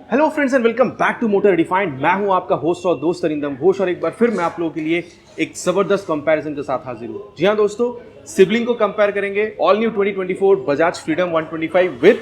Hello friends and welcome back to motor refined. मैं हूं आपका होस्ट और दोस्त अरिंदम घोष और एक बार फिर मैं आप लोगों के लिए एक जबरदस्त कंपैरिजन के साथ हाजिर हूं। जी हां दोस्तों, सिबलिंग को कंपेयर करेंगे। All new 2024 Bajaj freedom 125 with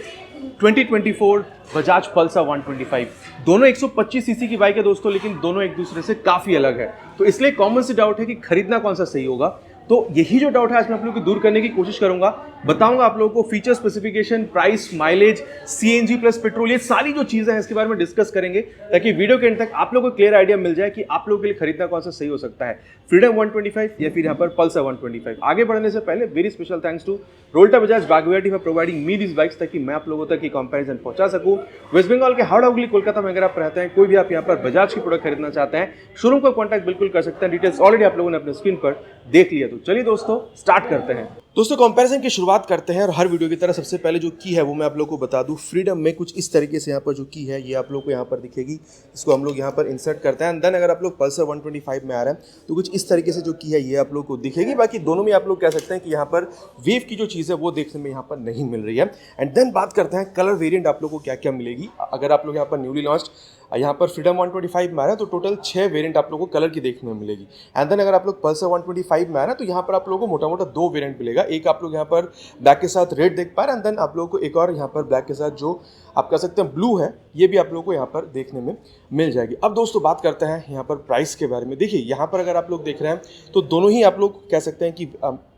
2024 Bajaj Pulsar 125। दोनों 125 सीसी की बाइक है दोस्तों, लेकिन दोनों एक दूसरे से काफी अलग है। तो इसलिए कॉमन से डाउट है कि खरीदना कौन सा सही होगा। तो यही जो डाउट है आज मैं आप लोगों को दूर करने की कोशिश करूंगा। बताऊंगा आप लोगों को feature specification, price, mileage, CNG plus petrol, ये सारी जो चीजें हैं इसके बारे में डिस्कस करेंगे, ताकि वीडियो के एंड तक आप लोगों को क्लियर आइडिया मिल जाए कि आप लोगों के लिए खरीदना कौन सा सही हो सकता है, फ्रीडम 125 या फिर यहाँ पर पल्सर 125। आगे बढ़ने से पहले very special thanks to Rolta Bajaj Bhagwati for providing me this bikes, ताकि मैं आप लोगों तक ये कंपैरिजन पहुंचा सकूं। वेस्ट बंगाल के हावड़ा हुगली कोलकाता में अगर आप रहते हैं, कोई भी आप यहाँ पर बजाज की प्रोडक्ट खरीदना चाहते हैं, शोरूम का कॉन्टैक्ट बिल्कुल कर सकते हैं। डिटेल्स ऑलरेडी आप लोगों ने अपने स्क्रीन पर देख लिया। तो चलिए दोस्तों स्टार्ट करते हैं। दोस्तों कंपैरिजन की शुरुआत करते हैं और हर वीडियो की तरह सबसे पहले जो की है वो मैं आप लोगों को बता दूं। फ्रीडम में कुछ इस तरीके से यहाँ पर जो की है ये आप लोग को यहाँ पर दिखेगी। इसको हम लोग यहाँ पर इंसर्ट करते हैं। देन अगर आप लोग पल्सर 125 में आ रहे हैं तो कुछ इस तरीके से जो की है ये आप लोग को दिखेगी। बाकी दोनों में आप लोग कह सकते हैं कि यहाँ पर वेव की जो चीज़ है वो देखने में यहाँ पर नहीं मिल रही है। एंड देन बात करते हैं कलर वेरियंट आप लोग को क्या क्या मिलेगी। अगर आप लोग यहाँ पर न्यूली लॉन्च्ड यहाँ पर फ्रीडम 125 में आ रहा है तो टोटल 6 वेरिएंट आप लोगों को कलर की देखने में मिलेगी। एंड देन अगर आप लोग पल्सर 125 में आ रहा है तो यहाँ पर आप लोगों को मोटा मोटा 2 वेरिएंट मिलेगा। एक आप लोग यहाँ पर ब्लैक के साथ रेड देख पा रहे हैं। एंड देन आप लोगों को एक और यहाँ पर ब्लैक के साथ जो आप कह सकते हैं ब्लू है, ये भी आप लोगों को यहाँ पर देखने में मिल जाएगी। अब दोस्तों बात करते हैं यहाँ पर प्राइस के बारे में। देखिए यहाँ पर अगर आप लोग देख रहे हैं तो दोनों ही आप लोग कह सकते हैं कि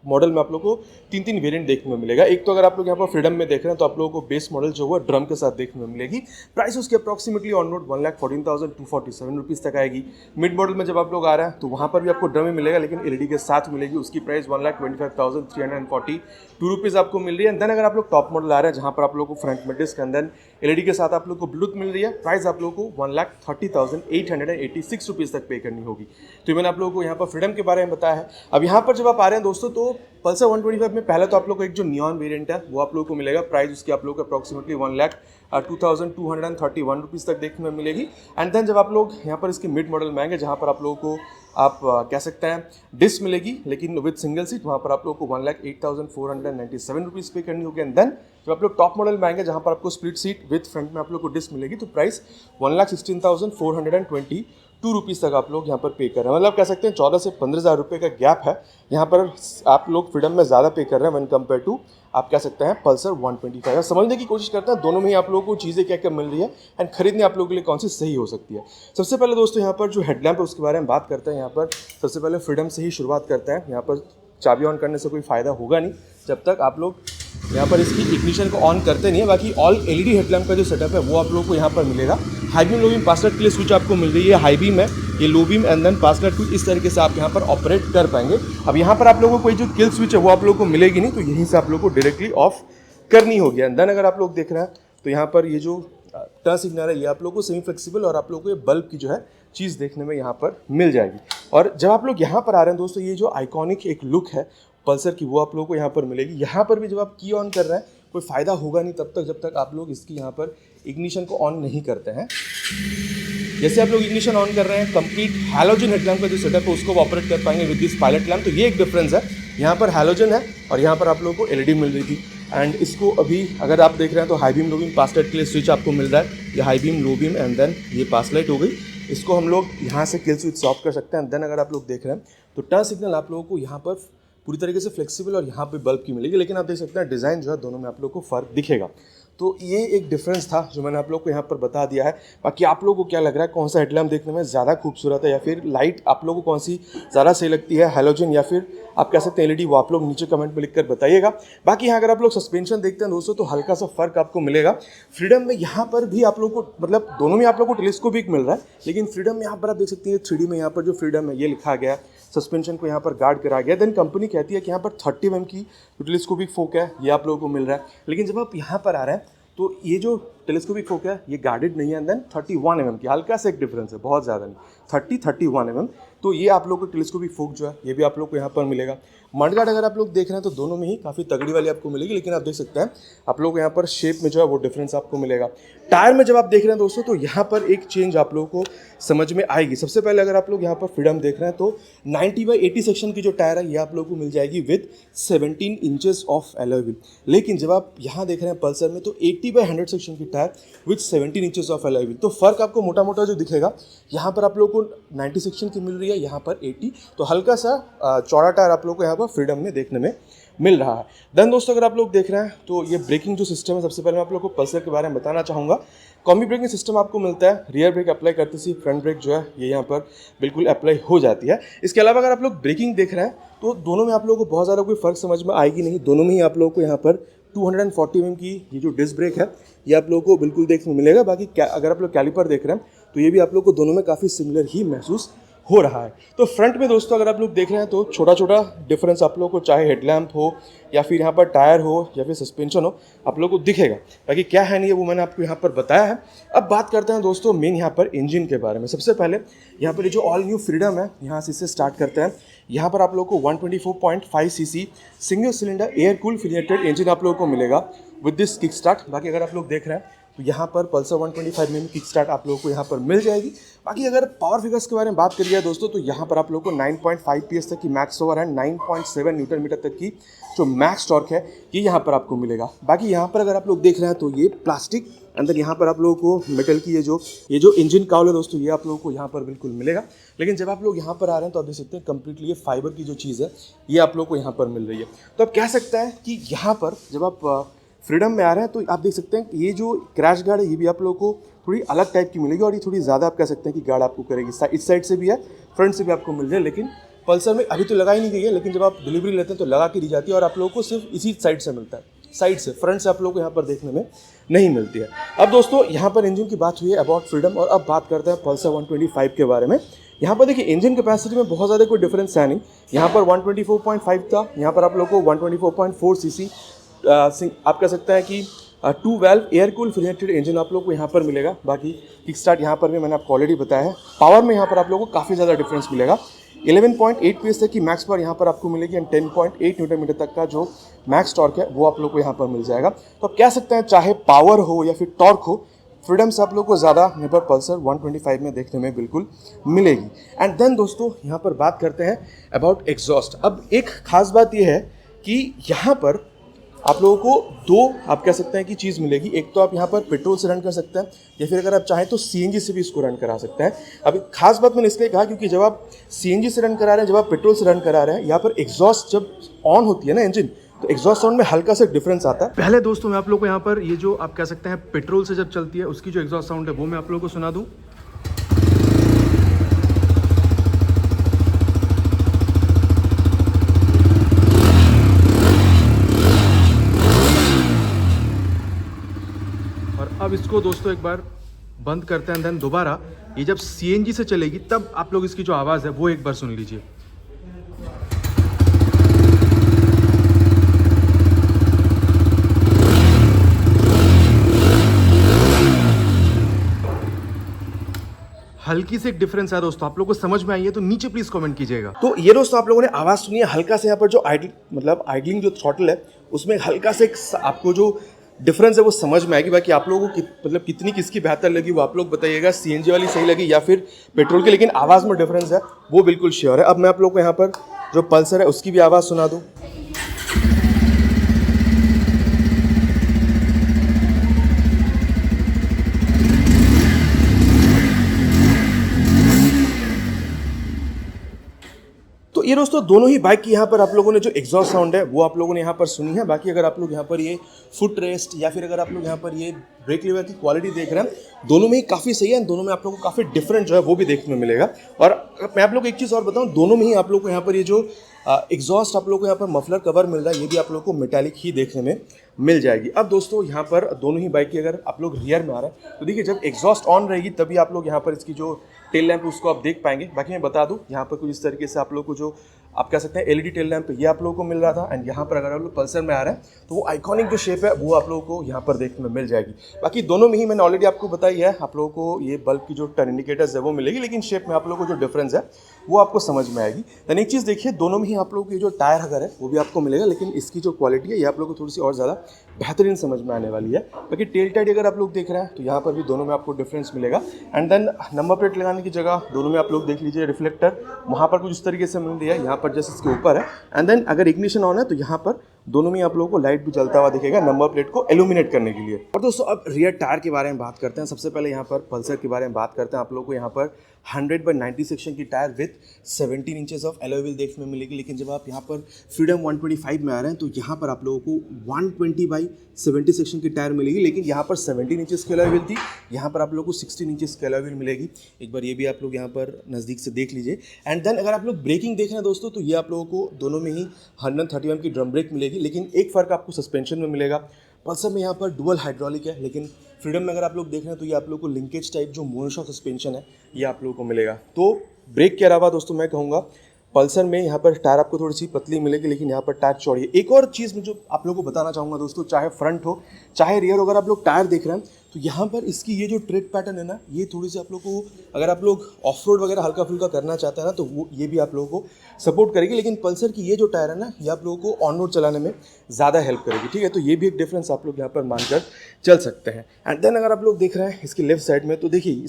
मॉडल में आप लोग को 3 वेरिएंट देखने में मिलेगा। एक तो अगर आप लोग यहाँ पर फ्रीडम में देख रहे हैं तो आप लोगों को बेस मॉडल जो है ड्रम के साथ देखने में मिलेगी। प्राइस उसकी अप्रॉक्सीमेटली ऑन रोड 1,14,247 रुपीज़ तक आएगी। मिड मॉडल में जब आप लोग आ रहे हैं तो वहाँ पर भी आपको ड्रम ही मिलेगा, लेकिन एलईडी के साथ मिलेगी। उसकी प्राइस 1,25,342 रुपीज़ आपको मिल रही है। देन अगर आप लोग टॉप मॉडल आ रहे हैं जहाँ पर आप लोग को फ्रंट में डिस्क एंड देन एलईडी के साथ आप लोग को ब्लूटूथ मिल रही है, प्राइस आप लोग को 1,30,886 रुपीज़ तक पे करनी होगी। तो मैंने आप लोगों को यहाँ पर फ्रीडम के बारे में बताया है। अब यहाँ पर जब आप आ रहे हैं दोस्तों तो पल्सर 125 में पहले तो आप लोग को एक जो नियॉन वेरिएंट है वो आप लोगों को मिलेगा। प्राइस उसकी आप लोग को अप्रॉक्सीमेटली 1,02,231 रुपीज़ तक देखने में मिलेगी। एंड देन जब आप लोग यहाँ पर इसके मिड मॉडल में आएंगे जहाँ पर आप लोगों को आप कह सकते हैं डिस्क मिलेगी, लेकिन विद सिंगल सीट, वहाँ पर आप लोग को 1,08,497 रुपीज़ पे करनी होगी। एंड देन जब आप लोग टॉप मॉडल में आएंगे जहाँ पर आपको स्प्लिट सीट विद फ्रंट में आप लोग को डिस्क मिलेगी, तो प्राइस 1,16,422 रुपीज़ तक आप लोग यहाँ पर पे कर रहे हैं। मतलब कह सकते हैं 14 से 15,000 रुपये का गैप है। यहाँ पर आप लोग फ्रीडम में ज़्यादा पे कर रहे हैं वन कंपेयर टू आप कह सकते हैं पल्सर 125। समझने की कोशिश करते हैं दोनों में ही आप लोगों को चीज़ें क्या क्या मिल रही है एंड खरीदने आप लोगों के लिए कौन सी सही हो सकती है। सबसे पहले दोस्तों यहाँ पर जो हेडलैम्प है उसके बारे में बात करते हैं। यहाँ पर सबसे पहले फ्रीडम से ही शुरुआत करते हैं। यहाँ पर चाबी ऑन करने से कोई फ़ायदा होगा नहीं जब तक आप लोग यहाँ पर इसकी इग्निशन को ऑन करते नहीं है। बाकी ऑल एलईडी हेडलैम्प का जो सेटअप है वो आप लोगों को यहाँ पर मिलेगा। High beam low beam pass light के लिए स्विच आपको मिल रही है। हाई बीम है, ये low beam and then pass light कुछ इस तरीके से आप यहाँ पर ऑपरेट कर पाएंगे। अब यहाँ पर आप लोगों को कोई जो किल स्विच है वो आप लोगों को मिलेगी नहीं, तो यहीं से आप लोगों को डायरेक्टली ऑफ करनी होगी। एंड देन अगर आप लोग देख रहे हैं तो यहाँ पर ये जो टर्न सिग्नल है ये आप लोगों को सेमी फ्लेक्सिबल और आप लोगों को ये बल्ब की जो है चीज़ देखने में यहाँ पर मिल जाएगी। और जब आप लोग यहाँ पर आ रहे हैं दोस्तों, ये जो आइकॉनिक एक लुक है पल्सर की वो आप लोगों को यहाँ पर मिलेगी। यहाँ पर भी जब आप की ऑन कर रहे हैं कोई फ़ायदा होगा नहीं तब तक जब तक आप लोग इसकी यहाँ पर इग्निशन को ऑन नहीं करते हैं। जैसे आप लोग इग्निशन ऑन कर रहे हैं, कंप्लीट हैलोजन हेडलैम्प का जो सेटअप है उसको ऑपरेट कर पाएंगे विद दिस पायलट लैम्प। तो ये एक डिफरेंस है, यहाँ पर हैलोजन है और यहाँ पर आप लोगों को एलईडी मिल रही थी। एंड इसको अभी अगर आप देख रहे हैं तो high beam low beam pass light के लिए स्विच आपको मिल रहा है। ये high beam low beam and then ये पास लाइट हो गई। इसको हम लोग यहाँ से किल स्विच ऑफ कर सकते हैं। देन अगर आप लोग देख रहे हैं तो टर्न सिग्नल आप लोगों को यहाँ पर पूरी तरीके से फ्लेक्सिबल और यहाँ पे बल्ब की मिलेगी, लेकिन आप देख सकते हैं डिज़ाइन जो है दोनों में आप लोग को फ़र्क दिखेगा। तो ये एक डिफरेंस था जो मैंने आप लोग को यहाँ पर बता दिया है। बाकी आप लोगों को क्या लग रहा है, कौन सा हेडलैम्प देखने में ज़्यादा खूबसूरत है या फिर लाइट आप लोगों को कौन सी ज़्यादा सही लगती है, हैलोजन या फिर आप कह सकते हैं एलईडी, वो आप लोग नीचे कमेंट में लिखकर बताइएगा। बाकी यहाँ अगर आप लोग सस्पेंशन देखते हैं दोस्तों तो हल्का सा फ़र्क आपको मिलेगा। फ्रीडम में यहाँ पर भी आप लोग को मतलब दोनों में आप लोग को टेलीस्कोपिक मिल रहा है, लेकिन फ्रीडम में यहाँ पर आप देख सकते हैं 3D में यहाँ पर जो फ्रीडम है ये लिखा गया, सस्पेंशन को यहाँ पर गार्ड करा गया। देन कंपनी कहती है कि यहाँ पर 30 mm की टेलीस्कोपिक फोक है, ये आप लोगों को मिल रहा है। लेकिन जब आप यहाँ पर आ रहे हैं तो ये जो टेलीस्कोपिक फोक है ये गार्डेड नहीं है। एंड देन 31 mm की हल्का सा एक डिफरेंस है, बहुत ज़्यादा नहीं, 31 mm। तो ये आप लोग को टेलीस्कोपिक फोक जो है ये भी आप लोग को यहाँ पर मिलेगा। मडगार्ड अगर आप लोग देख रहे हैं तो दोनों में ही काफ़ी तगड़ी वाली आपको मिलेगी, लेकिन आप देख सकते हैं आप लोग यहाँ पर शेप में जो है वो डिफरेंस आपको मिलेगा। टायर में जब आप देख रहे हैं दोस्तों तो यहाँ पर एक चेंज आप लोगों को समझ में आएगी। सबसे पहले अगर आप लोग यहाँ पर फ्रीडम देख रहे हैं तो 90/80 सेक्शन की जो टायर है ये आप लोगों को मिल जाएगी with 17 inches of alloy wheel. लेकिन जब आप यहाँ देख रहे हैं पल्सर में तो 80/100 सेक्शन की टायर मिलता है with 17 inches of alloy wheel. तो फ़र्क आपको मोटा मोटा जो दिखेगा, यहाँ पर आप लोगों को 90 सेक्शन की मिल रही है, यहाँ पर 80, तो हल्का सा चौड़ा टायर आप लोगों को यहाँ पर फ्रीडम में देखने में मिल रहा है। देन दोस्तों अगर आप लोग देख रहे हैं तो ये ब्रेकिंग जो सिस्टम है, सबसे पहले मैं आप लोगों को पल्सर के बारे में बताना चाहूँगा। कॉम्बी ब्रेकिंग सिस्टम आपको मिलता है, रियर ब्रेक अप्लाई करते सी फ्रंट ब्रेक जो है ये यहाँ पर बिल्कुल अप्लाई हो जाती है। इसके अलावा अगर आप लोग ब्रेकिंग देख रहे हैं तो दोनों में आप लोगों को बहुत ज़्यादा कोई फ़र्क समझ में आएगी नहीं। दोनों में ही आप लोगों को यहाँ पर 240 mm की ये जो डिस्क ब्रेक है ये आप लोगों को बिल्कुल देखने को मिलेगा। बाकी अगर आप लोग कैलिपर देख रहे हैं तो ये भी आप लोग को दोनों में काफ़ी सिमिलर ही महसूस हो रहा है। तो फ्रंट में दोस्तों अगर आप लोग देख रहे हैं तो छोटा छोटा डिफरेंस आप लोगों को, चाहे हेडलैम्प हो या फिर यहाँ पर टायर हो या फिर सस्पेंशन हो, आप लोगों को दिखेगा। बाकी क्या है नहीं है वो मैंने आपको यहाँ पर बताया है। अब बात करते हैं दोस्तों मेन यहाँ पर इंजन के बारे में। सबसे पहले यहाँ पर ये जो ऑल न्यू फ्रीडम है, यहाँ से इससे स्टार्ट करते हैं। यहाँ पर आप लोगों को 124.5 cc single cylinder air cool फिलिएटेड इंजन आप लोगों को मिलेगा विद दिस किक स्टार्ट। बाकी अगर आप लोग देख रहे हैं तो यहाँ पर पल्सर 125 में किक स्टार्ट आप लोगों को यहाँ पर मिल जाएगी। बाकी अगर पावर फिगर्स के बारे में बात करिए दोस्तों तो यहाँ पर आप लोगों को 9.5 PS तक की मैक्स पावर है, 9.7 न्यूटन मीटर तक की जो मैक्स टॉर्क है ये यहाँ पर आपको मिलेगा। बाकी यहाँ पर अगर आप लोग देख रहे हैं तो ये प्लास्टिक अंदर यहाँ पर आप लोगों को मेटल की ये जो इंजन काउल है दोस्तों ये आप लोगों को यहाँ पर बिल्कुल मिलेगा। लेकिन जब आप लोग यहाँ पर आ रहे हैं तो आप देख सकते हैं कंप्लीटली ये फाइबर की जो चीज़ है ये आप लोगों को यहाँ पर मिल रही है। तो आप कह सकते हैं कि यहाँ पर जब आप फ्रीडम में आ रहे हैं तो आप देख सकते हैं कि ये जो क्रैश गार्ड है ये भी आप लोगों को थोड़ी अलग टाइप की मिलेगी और ये थोड़ी ज़्यादा आप कह सकते हैं कि गार्ड आपको करेगी। इस साइड से भी है, फ्रंट से भी आपको मिल जाए, लेकिन पल्सर में अभी तो लगाई नहीं गई है, लेकिन जब आप डिलीवरी लेते हैं तो लगा के दी जाती है और आप लोगों को सिर्फ इसी साइड से मिलता है, साइड से, फ्रंट से आप लोगों को यहाँ पर देखने में नहीं मिलती है। अब दोस्तों यहाँ पर इंजन की बात हुई है अबाउट फ्रीडम, और अब बात करते हैं पल्सर 125 के बारे में। यहाँ पर देखिए इंजन कैपेसिटी में बहुत ज़्यादा कोई डिफरेंस है नहीं। यहाँ पर 124.5 था, यहाँ पर आप लोगों को 124.4 सीसी आप कह सकते हैं कि 2 वाल्व एयर कूल फिलिएटेड इंजन आप लोग को यहाँ पर मिलेगा। बाकी किक स्टार्ट यहाँ पर भी मैंने आपको ऑलरेडी बताया है। पावर में यहाँ पर आप लोगों को काफ़ी ज़्यादा डिफरेंस मिलेगा। 11.8 PS तक की मैक्स पावर यहाँ पर आपको मिलेगी एंड 10.8 न्यूटन मीटर तक का जो मैक्स टॉर्क है वो आप लोग को यहाँ पर मिल जाएगा। तो आप कह सकते हैं चाहे पावर हो या फिर टॉर्क हो, फ्रीडम से आप लोग को ज़्यादा यहाँ पर पल्सर 125 में देखने में बिल्कुल मिलेगी। एंड देन दोस्तों यहाँ पर बात करते हैं अबाउट एग्जॉस्ट। अब एक खास बात यह है कि यहाँ पर आप लोगों को दो आप कह सकते हैं कि चीज़ मिलेगी। एक तो आप यहाँ पर पेट्रोल से रन कर सकते हैं या फिर अगर आप चाहें तो सीएनजी से भी इसको रन करा सकते हैं। अब खास बात मैंने इसलिए कहा क्योंकि जब आप सीएनजी से रन करा रहे हैं, जब आप पेट्रोल से रन करा रहे हैं, यहाँ पर एग्जॉस्ट जब ऑन होती है ना इंजन, तो एग्जॉस्ट साउंड में हल्का सा डिफरेंस आता है। पहले दोस्तों मैं आप लोग को यहाँ पर ये जो आप कह सकते हैं पेट्रोल से जब चलती है उसकी जो एग्जॉस्ट साउंड है वो मैं आप लोगों को सुना दूँ। अब इसको दोस्तों एक बार बंद करते हैं, देन दोबारा ये जब सीएनजी से चलेगी तब आप लोग इसकी जो आवाज़ है वो एक बार सुन लीजिए। हल्की से एक डिफरेंस है दोस्तों, आप लोगों को समझ में आई है तो नीचे प्लीज कमेंट कीजिएगा। तो ये दोस्तों आप लोगों ने आवाज़ सुनी है, हल्का से यहाँ पर जो आइडलिंग जो थ्रॉटल है उसमें हल्का से आपको जो डिफरेंस है वो समझ में आएगी। बाकी आप लोगों को कितनी किसकी बेहतर लगी वो आप लोग बताइएगा, सीएनजी वाली सही लगी या फिर पेट्रोल की, लेकिन आवाज़ में डिफरेंस है वो बिल्कुल श्योर है। अब मैं आप लोग को यहाँ पर जो पल्सर है उसकी भी आवाज़ सुना दूँ। तो ये दोस्तों दोनों ही बाइक की यहाँ पर आप लोगों ने जो एग्जॉस्ट साउंड है वो आप लोगों ने यहाँ पर सुनी है। बाकी अगर आप लोग यहाँ पर ये फुट रेस्ट या फिर अगर आप लोग यहाँ पर ये ब्रेक लीवर की क्वालिटी देख रहे हैं, दोनों में ही काफ़ी सही है। दोनों में आप लोगों को काफ़ी डिफरेंट जो है वो भी देखने में मिलेगा। और मैं आप लोग एक चीज़ और बताऊँ, दोनों में ही आप लोग को यहाँ पर ये जो एग्जॉस्ट आप लोग को यहाँ पर मफलर कवर मिल रहा है ये भी आप लोग को मेटालिक ही देखने में मिल जाएगी। अब दोस्तों यहाँ पर दोनों ही बाइक की अगर आप लोग रियर में आ रहे हैं तो देखिए जब एग्जॉस्ट ऑन रहेगी तभी आप लोग यहाँ पर इसकी जो टेल लैंप उसको आप देख पाएंगे। बाकी मैं बता दूं यहाँ पर कुछ इस तरीके से आप लोग को जो आप कह सकते हैं एलईडी टेल लैंप ये आप लोगों को मिल रहा था। एंड यहाँ पर अगर आप लोग पल्सर में आ रहे हैं तो वो आइकॉनिक जो शेप है वो आप लोगों को यहाँ पर देखने में मिल जाएगी। बाकी दोनों में ही मैंने ऑलरेडी आपको बताई है, आप लोगों को ये बल्ब की जो टर्न इंडिकेटर्स है वो मिलेगी, लेकिन शेप में आप लोगों को जो डिफरेंस है वो आपको समझ में आएगी। देन एक चीज़ देखिए, दोनों में ही आप लोगों की जो टायर अगर है वो भी आपको मिलेगा, लेकिन इसकी जो क्वालिटी है ये आप लोगों को थोड़ी सी और ज़्यादा बेहतरीन समझ में आने वाली है। बाकी टेल टाइट अगर आप लोग देख रहे हैं तो यहाँ पर भी दोनों में आपको डिफरेंस मिलेगा। एंड देन नंबर प्लेट लगाने की जगह दोनों में आप लोग देख लीजिए रिफ्लेक्टर वहाँ पर कुछ इस तरीके से मिल रही है, यहाँ पर जैसे इसके ऊपर है। एंड देन अगर इग्निशन ऑन है तो यहाँ पर दोनों में आप लोगों को लाइट भी जलता हुआ दिखेगा नंबर प्लेट को इल्यूमिनेट करने के लिए। और दोस्तों अब रियर टायर के बारे में बात करते हैं। सबसे पहले यहाँ पर पल्सर के बारे में बात करते हैं। आप लोगों को यहाँ पर 100/90 सेक्शन की tyre with 17 inches of alloy wheel देखने में मिलेगी। लेकिन जब आप यहाँ पर फ्रीडम 125 में आ रहे हैं तो यहाँ पर आप लोगों को 120/70 सेक्शन की टायर मिलेगी। लेकिन यहाँ पर 17 इंचेस की एलॉय व्हील थी, यहाँ पर आप लोगों को 16 इंचेस की एलॉय व्हील मिलेगी। एक बार ये भी आप लोग यहाँ पर नज़दीक से देख लीजिए। एंड देन अगर आप लोग ब्रेकिंग देख रहे हैं दोस्तों, तो ये आप लोगों को दोनों में ही 131 की ड्रम ब्रेक मिलेगी। लेकिन एक फ़र्क आपको सस्पेंशन में मिलेगा। पल्सर में यहाँ पर डुअल हाइड्रोलिक है, लेकिन फ्रीडम में अगर आप लोग देख रहे हैं तो ये आप लोगों को लिंकेज टाइप जो मोनोशॉक सस्पेंशन है ये आप लोगों को मिलेगा। तो ब्रेक के अलावा दोस्तों मैं कहूँगा पल्सर में यहाँ पर टायर आपको थोड़ी सी पतली मिलेगी, लेकिन यहाँ पर टायर चौड़ी है। एक और चीज़ मैं जो आप लोगों को बताना चाहूँगा दोस्तों, चाहे फ्रंट हो चाहे रियर हो, अगर आप लोग टायर देख रहे हैं तो यहाँ पर इसकी ये जो ट्रेड पैटर्न है ना, ये थोड़ी सी आप लोग को, अगर आप लोग ऑफ रोड वगैरह हल्का फुल्का करना चाहते हैं ना, तो वो ये भी आप लोगों को सपोर्ट करेगी। लेकिन पल्सर की ये जो टायर है ना, ये आप लोगों को ऑन रोड चलाने में ज़्यादा हेल्प करेगी, ठीक है। तो ये भी एक डिफरेंस आप लोग यहाँ पर मानकर चल सकते हैं। एंड देन अगर आप लोग देख रहे हैं इसकी लेफ्ट साइड में, तो देखिए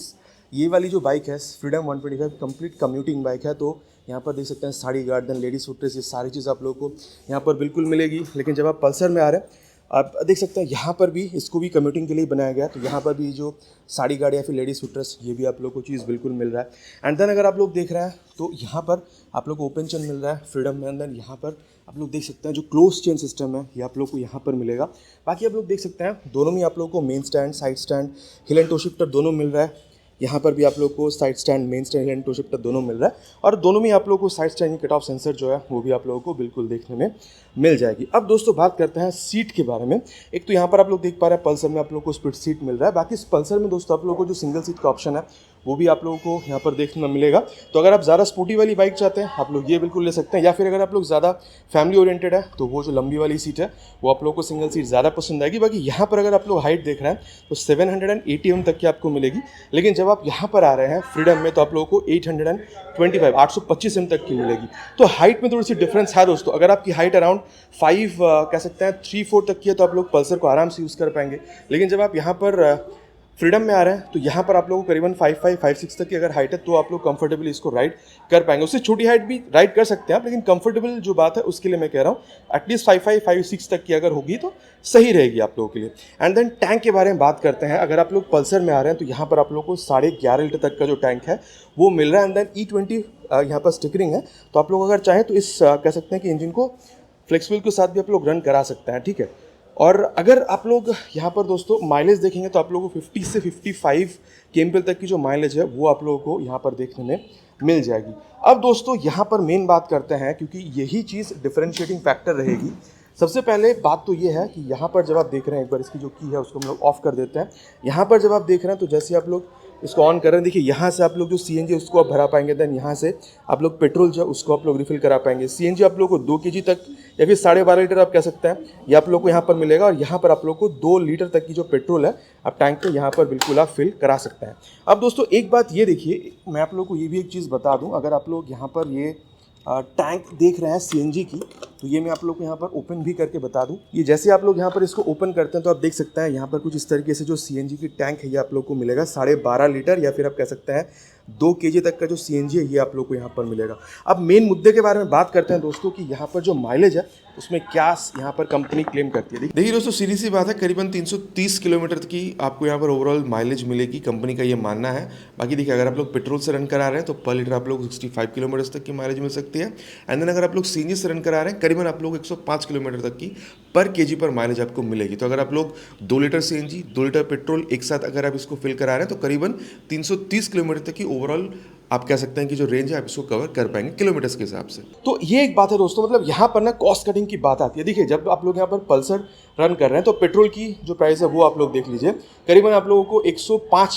ये वाली जो बाइक है फ्रीडम 125 कंप्लीट कम्यूटिंग बाइक है। तो यहाँ पर देख सकते हैं sari guard, then ladies footrest, ये सारी चीज़ आप लोगों को यहाँ पर बिल्कुल मिलेगी। लेकिन जब आप पल्सर में आ रहे हैं, आप देख सकते हैं यहाँ पर भी इसको भी कम्यूटिंग के लिए बनाया गया है। तो यहाँ पर भी जो साड़ी गार्ड या फिर लेडीज फुटरेस्ट, ये भी आप लोग को चीज़ बिल्कुल मिल रहा है। एंड देन अगर आप लोग देख रहे हैं तो यहाँ पर आप लोग को ओपन चेन मिल रहा है फ्रीडम में। एंड देन यहाँ पर आप लोग देख सकते हैं जो क्लोज चेन सिस्टम है ये आप लोग को यहाँ पर मिलेगा। बाकी आप लोग देख सकते हैं दोनों में आप लोग को main stand, side stand, heel and toe shifter दोनों मिल रहा है। यहाँ पर भी आप लोग को side stand, main stand, heel and toe shifter दोनों मिल रहा है। और दोनों में आप लोग को साइड स्टैंड की कट ऑफ सेंसर जो है वो भी आप लोगों को बिल्कुल देखने में मिल जाएगी। अब दोस्तों बात करते हैं सीट के बारे में। एक तो यहाँ पर आप लोग देख पा रहे हैं पल्सर में आप लोग को स्प्लिट सीट मिल रहा है। बाकी इस पल्सर में दोस्तों आप लोगों को जो सिंगल सीट का ऑप्शन है वो भी आप लोगों को यहाँ पर देखने में मिलेगा। तो अगर आप ज़्यादा स्पोर्टी वाली बाइक चाहते हैं आप लोग ये बिल्कुल ले सकते हैं, या फिर अगर आप लोग ज़्यादा फैमिली ओरिएंटेड है तो वो जो लंबी वाली सीट है वो आप लोगों को सिंगल सीट ज़्यादा पसंद आएगी। बाकी यहाँ पर अगर आप लोग हाइट देख रहे हैं तो 780 mm तक की आपको मिलेगी। लेकिन जब आप यहाँ पर आ रहे हैं फ्रीडम में तो आप लोगों को 825 mm तक की मिलेगी। तो हाइट में थोड़ी सी डिफरेंस है दोस्तों। अगर आपकी हाइट अराउंड 5 कह सकते हैं 3-4 तक की है तो आप लोग पल्सर को आराम से यूज़ कर पाएंगे। लेकिन जब आप यहाँ पर फ्रीडम में आ रहे हैं तो यहाँ पर आप लोगों को करीबन 5.5-5.6 तक की अगर हाइट है तो आप लोग कंफर्टेबली इसको राइड कर पाएंगे। उससे छोटी हाइट भी राइड कर सकते हैं आप, लेकिन कंफर्टेबल जो बात है उसके लिए मैं कह रहा हूँ एटलीस्ट 5.5-5.6 तक की अगर होगी तो सही रहेगी आप लोगों के लिए। एंड देन टैंक के बारे में बात करते हैं। अगर आप लोग पल्सर में आ रहे हैं तो यहाँ पर आप लोग को 11.5 लीटर तक का जो टैंक है वो मिल रहा है। एंड देन E20 यहाँ पर स्टिकरिंग है, तो आप लोग अगर चाहें तो इस कह सकते हैं कि इंजन को फ्लेक्सिबल के साथ भी आप लोग रन करा सकते हैं, ठीक है। और अगर आप लोग यहाँ पर दोस्तों माइलेज देखेंगे तो आप लोगों को 50 से 55 kmpl तक की जो माइलेज है वो आप लोगों को यहाँ पर देखने में मिल जाएगी। अब दोस्तों यहाँ पर मेन बात करते हैं, क्योंकि यही चीज़ डिफरेंशिएटिंग फैक्टर रहेगी। सबसे पहले बात तो ये है कि यहाँ पर जब आप देख रहे हैं, एक बार इसकी जो की है उसको हम लोग ऑफ कर देते हैं। यहाँ पर जब आप देख रहे हैं तो जैसे आप लोग इसको ऑन कर रहे हैं, देखिए यहाँ से आप लोग जो CNG उसको आप भरा पाएंगे। देन यहाँ से आप लोग पेट्रोल जो उसको आप लोग रिफिल करा पाएंगे। CNG आप लोग को 2 kg तक या फिर 12.5 लीटर आप कह सकते हैं ये आप लोग को यहाँ पर मिलेगा। और यहाँ पर आप लोग को 2 लीटर तक की जो पेट्रोल है आप टैंक में यहाँ पर बिल्कुल आप फिल करा सकते हैं। अब दोस्तों एक बात ये देखिए, मैं आप लोग को ये भी एक चीज़ बता दूँ, अगर आप लोग यहाँ पर ये टैंक देख रहे हैं CNG की, तो ये मैं आप लोग को यहाँ पर ओपन भी करके बता दूं। ये जैसे आप लोग यहाँ पर इसको ओपन करते हैं तो आप देख सकते हैं यहाँ पर कुछ इस तरीके से जो CNG की टैंक है ये आप लोग को मिलेगा। 12.5 लीटर या फिर आप कह सकते हैं 2 kg तक का जो CNG है ये आप लोग को यहाँ पर मिलेगा। अब मेन मुद्दे के बारे में बात करते हैं दोस्तों कि यहाँ पर जो माइलेज है उसमें क्या यहाँ पर कंपनी क्लेम करती है। देखिए दोस्तों सीधी सी बात है, करीबन 330 किलोमीटर की आपको यहाँ पर ओवरऑल माइलेज मिलेगी, कंपनी का ये मानना है। बाकी देखिए अगर आप लोग पेट्रोल से रन करा रहे हैं तो पर लीटर आप लोग 65 किलोमीटर तक की माइलेज मिल सकती है। एंड देन अगर आप लोग CNG से रन करा रहे हैं करीबन आप लोग 105 किलोमीटर तक की पर kg पर माइलेज आपको मिलेगी। तो अगर आप लोग 2 लीटर CNG 2 लीटर पेट्रोल एक साथ अगर आप इसको फिल करा रहे हैं तो करीबन 330 किलोमीटर तक की ओवरऑल आप कह सकते हैं कि जो रेंज है आप इसको कवर कर पाएंगे किलोमीटर्स के हिसाब से। तो ये एक बात है दोस्तों, मतलब यहाँ पर ना कॉस्ट कटिंग की बात आती है। देखिए जब आप लोग यहाँ पर पल्सर रन कर रहे हैं तो पेट्रोल की जो प्राइस है वो आप लोग देख लीजिए, करीबन आप लोगों को 105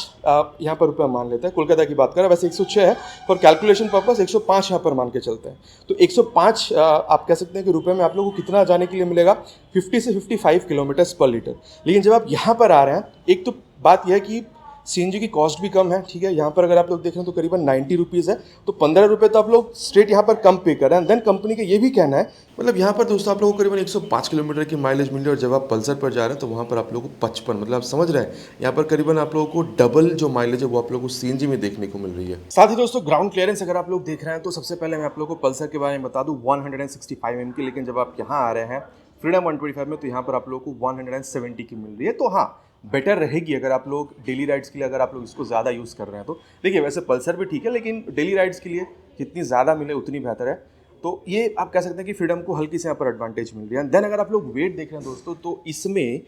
यहाँ पर रुपया मान लेते हैं। कोलकाता की बात करें वैसे 106 है, फॉर कैलकुलेशन पर्पस 105 यहाँ पर मान के चलते हैं। तो 105 आप कह सकते हैं कि रुपये में आप लोगों को कितना जाने के लिए मिलेगा, 50 से 55 किलोमीटर्स पर लीटर। लेकिन जब आप यहाँ पर आ रहे हैं, एक तो बात यह है कि CNG की कॉस्ट भी कम है, ठीक है। यहाँ पर अगर आप लोग देख रहे हैं तो करीबन 90 रुपीज़ है, तो 15 रुपये तो आप लोग स्ट्रेट यहाँ पर कम पे कर रहे हैं। देन कंपनी का ये भी कहना है, मतलब यहाँ पर दोस्तों आप लोगों को करीबन 105 किलोमीटर की माइलेज मिल रही है। और जब आप पल्सर पर जा रहे हैं तो वहाँ पर आप लोगों को 55, मतलब आप समझ रहे हैं यहाँ पर करीबन आप लोगों को डबल जो माइलेज है वो आप लोगों को CNG में देखने को मिल रही है। साथ ही दोस्तों ग्राउंड क्लियरेंस अगर आप लोग देख रहे हैं तो सबसे पहले मैं आप लोगों को पल्सर के बारे में बता दूँ 165 mm की। लेकिन जब आप यहाँ आ रहे हैं फ्रीडम 125 में तो यहाँ पर आप लोगों को 170 की मिल रही है। तो हाँ, बेटर रहेगी अगर आप लोग डेली राइड्स के लिए अगर आप लोग इसको ज़्यादा यूज़ कर रहे हैं तो। देखिए वैसे पल्सर भी ठीक है, लेकिन डेली राइड्स के लिए जितनी ज़्यादा मिले उतनी बेहतर है। तो ये आप कह सकते हैं कि फ्रीडम को हल्की से यहाँ पर एडवांटेज मिल रही है। देन अगर आप लोग वेट देख रहे हैं दोस्तों, तो इसमें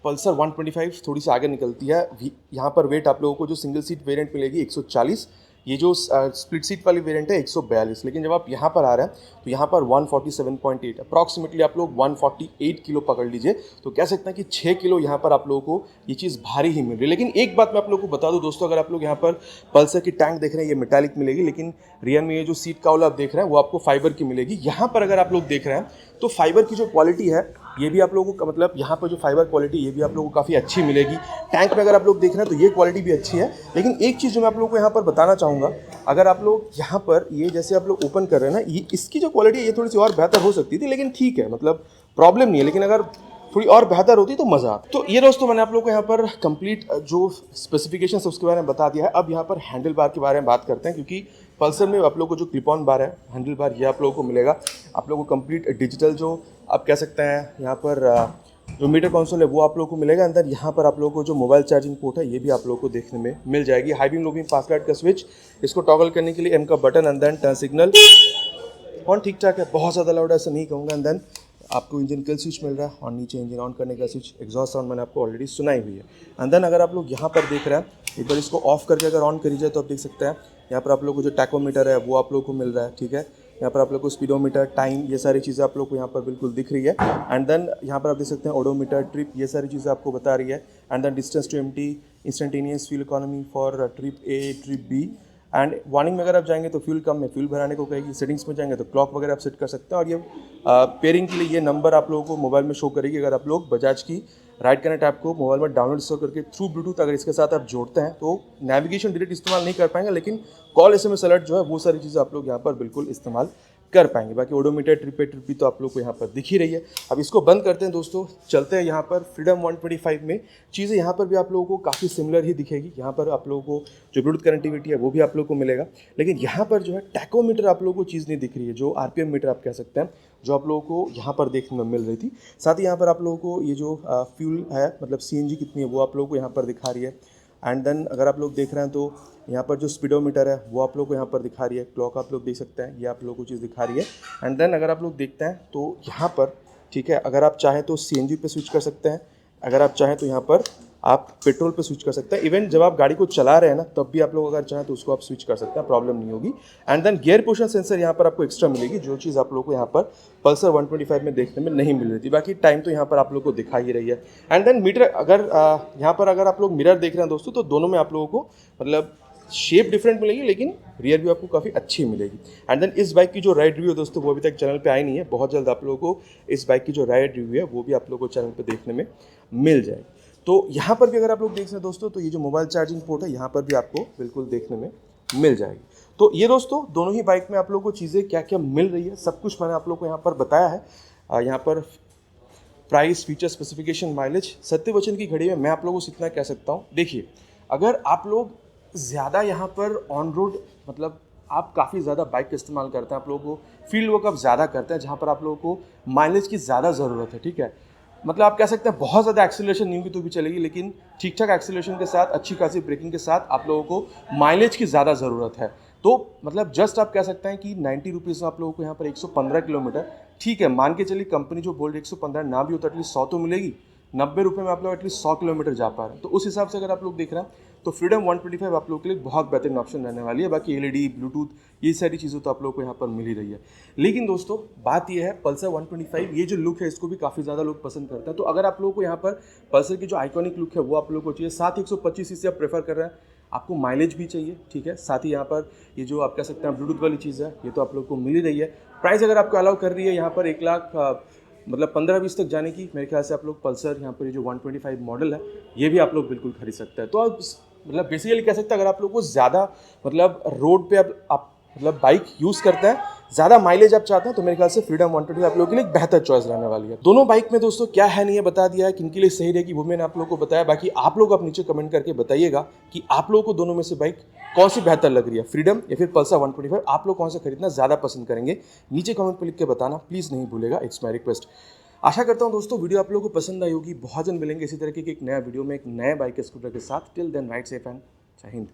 पल्सर 125 थोड़ी सी आगे निकलती है। यहाँ पर वेट आप लोगों को जो सिंगल सीट वेरिएंट मिलेगी 140, ये जो स्प्लिट सीट वाली वेरिएंट है 142। लेकिन जब आप यहाँ पर आ रहे हैं तो यहाँ पर 147.8 अप्रॉक्सीमेटली आप लोग 148 किलो पकड़ लीजिए। तो कह सकते हैं कि 6 किलो यहाँ पर आप लोगों को ये चीज़ भारी ही मिल रही है। लेकिन एक बात मैं आप लोगों को बता दूँ दोस्तों, अगर आप लोग यहाँ पर पल्सर की टैंक देख रहे हैं ये मेटालिक मिलेगी, लेकिन रियर में ये जो सीट काउल आप देख रहे हैं वो आपको फाइबर की मिलेगी। यहाँ पर अगर आप लोग देख रहे हैं तो फाइबर की जो क्वालिटी है ये भी आप लोगों को मतलब यहाँ पर जो फाइबर क्वालिटी ये भी आप लोगों को काफ़ी अच्छी मिलेगी। टैंक में अगर आप लोग देख रहे हैं तो ये क्वालिटी भी अच्छी है। लेकिन एक चीज़ जो मैं आप लोगों को यहाँ पर बताना चाहूँगा, अगर आप लोग यहाँ पर ये जैसे आप लोग ओपन कर रहे हैं ना, ये इसकी जो क्वालिटी है ये थोड़ी सी और बेहतर हो सकती थी, लेकिन ठीक है, मतलब प्रॉब्लम नहीं है। लेकिन अगर थोड़ी और बेहतर होती तो मज़ा आता। तो ये दोस्तों मैंने आप लोगों को यहाँ पर कंप्लीट जो स्पेसिफिकेशन है उसके बारे में बता दिया है। अब यहाँ पर हैंडल बार के बारे में बात करते हैं, क्योंकि पल्सर में आप लोगों को जो क्लिप ऑन बार है, हैंडल बार, ये आप लोगों को मिलेगा। आप लोगों को कंप्लीट डिजिटल जो आप कह सकते हैं यहाँ पर जो मीटर कंसोल है वो आप लोगों को मिलेगा। अंदर यहाँ पर आप लोगों को जो मोबाइल चार्जिंग पोर्ट है ये भी आप लोगों को देखने में मिल जाएगी। High beam low beam fast light का स्विच, इसको टॉगल करने के लिए एम का button, and then turn signal on ठीक ठाक है, बहुत ज़्यादा लाउड ऐसा नहीं कहूँगा। एंड देन आपको इंजन किल स्विच मिल रहा है और नीचे इंजन ऑन करने का स्विच, एग्जॉस्ट साउंड मैंने आपको ऑलरेडी सुनाई हुई है। एंड देन अगर आप लोग यहाँ पर देख रहे हैं, एक बार इसको ऑफ करके अगर ऑन करी जाए तो आप देख सकते हैं यहाँ पर आप लोग को जो टैकोमीटर है वो आप लोग को मिल रहा है, ठीक है। यहाँ पर आप लोग को स्पीडोमीटर, टाइम, ये सारी चीज़ें आप लोग को यहाँ पर बिल्कुल दिख रही है। एंड देन यहाँ पर आप देख सकते हैं ओडोमीटर, ट्रिप, ये सारी चीज़ें आपको बता रही है। And then distance to empty, instantaneous fuel economy for trip A, trip B. And warning में अगर आप जाएंगे तो फ्यूल कम में फ्यूल भराने को कहेगी। सेटिंग्स में जाएंगे तो क्लॉक वगैरह आप सेट कर सकते हैं। और ये पेयरिंग के लिए ये नंबर आप लोगों को मोबाइल में शो करेगी। अगर आप लोग बजाज की राइड कनेक्ट ऐप को मोबाइल में डाउनलोड स्टोर करके थ्रू ब्लूटूथ अगर इसके साथ आप जोड़ते हैं तो नेविगेशन डायरेक्ट इस्तेमाल नहीं कर पाएंगे, लेकिन कॉल, SMS अलर्ट जो है वो सारी चीज़ें आप लोग यहाँ पर बिल्कुल इस्तेमाल कर पाएंगे। बाकी odometer, trip A, trip B तो आप लोग को यहाँ पर दिख ही रही है। अब इसको बंद करते हैं दोस्तों, चलते हैं यहाँ पर फ्रीडम 125 में। चीज़ें यहाँ पर भी आप लोगों को काफ़ी सिमिलर ही दिखेगी। यहाँ पर आप लोगों को जो ब्लूटूथ कनेक्टिविटी है वो भी आप लोग को मिलेगा, लेकिन यहाँ पर जो है टैकोमीटर आप लोगों को चीज़ नहीं दिख रही है, जो RPM मीटर आप कह सकते हैं, जो आप लोगों को यहाँ पर देखने में मिल रही थी। साथ ही यहाँ पर आप लोगों को ये जो फ्यूल है, मतलब CNG कितनी है वो आप लोगों को यहाँ पर दिखा रही है। एंड देन अगर आप लोग देख रहे हैं तो यहाँ पर जो स्पीडोमीटर है वो आप लोग को यहाँ पर दिखा रही है। क्लॉक आप लोग देख सकते हैं, ये आप लोगों को चीज़ दिखा रही है। एंड देन अगर आप लोग देखते हैं तो यहाँ पर, ठीक है, अगर आप चाहें तो CNG पे स्विच कर सकते हैं, अगर आप चाहें तो यहाँ पर आप पेट्रोल पे स्विच कर सकते हैं। इवन जब आप गाड़ी को चला रहे हैं ना तब भी आप लोग अगर चाहें तो उसको आप स्विच कर सकते हैं, प्रॉब्लम नहीं होगी। And then gear position sensor यहाँ पर आपको एक्स्ट्रा मिलेगी, जो चीज़ आप लोग को यहाँ पर पल्सर 125 में देखने में नहीं मिल रही थी। बाकी टाइम तो यहाँ पर आप लोग को दिखा ही रही है। एंड देन मीटर, अगर यहाँ पर अगर आप लोग मिरर देख रहे हैं दोस्तों, तो दोनों में आप लोगों को मतलब शेप डिफरेंट मिलेगी, लेकिन रियर व्यू आपको काफ़ी अच्छी मिलेगी। एंड देन इस बाइक की जो राइड रिव्यू है दोस्तों वो अभी तक चैनल पे आई नहीं है, बहुत जल्द आप लोगों को इस बाइक की जो राइड रिव्यू है वो भी आप लोगों को चैनल पे देखने में मिल जाएगी। तो यहाँ पर भी अगर आप लोग देख रहे हैं दोस्तों, तो ये जो मोबाइल चार्जिंग पोर्ट है यहाँ पर भी आपको बिल्कुल देखने में मिल जाएगी। तो ये दोस्तों दोनों ही बाइक में आप लोगों को चीज़ें क्या क्या मिल रही है सब कुछ मैंने आप लोग को यहाँ पर बताया है। यहाँ पर प्राइस, फीचर, स्पेसिफिकेशन, माइलेज, सत्य वचन की घड़ी में मैं आप लोगों को इतना कह सकता हूँ। देखिए, अगर आप लोग ज़्यादा यहाँ पर ऑन रोड, मतलब आप काफ़ी ज़्यादा बाइक का इस्तेमाल करते हैं, आप लोगों को फील्ड वर्क आप ज़्यादा करते हैं, जहाँ पर आप लोगों को माइलेज की ज़्यादा ज़रूरत है, ठीक है, मतलब आप कह सकते हैं बहुत ज़्यादा एक्सीलरेशन नहीं होगी तो भी चलेगी, लेकिन ठीक ठाक एक्सीलरेशन के साथ, अच्छी खासी ब्रेकिंग के साथ आप लोगों को माइलेज की ज़्यादा ज़रूरत है। तो मतलब जस्ट आप कह सकते हैं कि 90 रुपीज़ में आप लोगों को यहाँ पर 115 किलोमीटर, ठीक है, मान के चलिए कंपनी जो बोल रही 115 ना भी हो तो एटलीस्ट 100 तो मिलेगी। 90 रुपये में आप लोग एटलीस्ट 100 किलोमीटर जा पा रहे हैं। तो उस हिसाब से अगर आप लोग देख रहे हैं तो फ्रीडम 125 आप लोग के लिए बहुत बेहतरीन ऑप्शन रहने वाली है। बाकी LED, ब्लूटूथ, ये सारी चीज़ें तो आप लोग को यहाँ पर मिल ही रही है। लेकिन दोस्तों बात ये है, पल्सर 125 ये जो लुक है इसको भी काफ़ी ज़्यादा लोग पसंद करते हैं। तो अगर आप लोगों को यहाँ पर पल्सर की जो आइकॉनिक लुक है वो आप लोग को चाहिए, साथ ही 125 cc आप प्रेफर कर रहे हैं, आपको माइलेज भी चाहिए, ठीक है, साथ ही यहाँ पर ये जो आप कह सकते हैं ब्लूटूथ वाली चीज़ है ये तो आप लोग को मिल ही रही है। प्राइस अगर आपको अलाउ कर रही है यहाँ पर 1 लाख मतलब 15-20 तक जाने की, मेरे ख्याल से आप लोग पल्सर यहाँ पर ये जो 125 मॉडल है ये भी आप लोग बिल्कुल खरीद सकते हैं। तो आप मतलब बेसिकली कह सकते हैं अगर आप लोग को ज़्यादा मतलब रोड पे आप मतलब बाइक यूज़ करते हैं, ज़्यादा माइलेज आप चाहते हैं, तो मेरे ख्याल से फ्रीडम 125 आप लोगों के लिए एक बेहतर चॉइस रहने वाली है। दोनों बाइक में दोस्तों क्या है नहीं है बता दिया है, किनके लिए सही रहेगी वो मैंने आप लोगों को बताया। बाकी आप लोग आप नीचे कमेंट करके बताइएगा कि आप लोगों को दोनों में से बाइक कौन सी बेहतर लग रही है, फ्रीडम या फिर पल्सर 125, आप लोग कौन सा खरीदना ज़्यादा पसंद करेंगे, नीचे कमेंट पर लिख के बताना प्लीज़ नहीं भूलेगा, इट्स माई रिक्वेस्ट। आशा करता हूँ दोस्तों वीडियो आप लोगों को पसंद आई होगी। बहुत जल्द मिलेंगे इसी तरीके के एक नया वीडियो में एक नए बाइक स्कूटर के साथ। Till then ride safe and जय हिंद।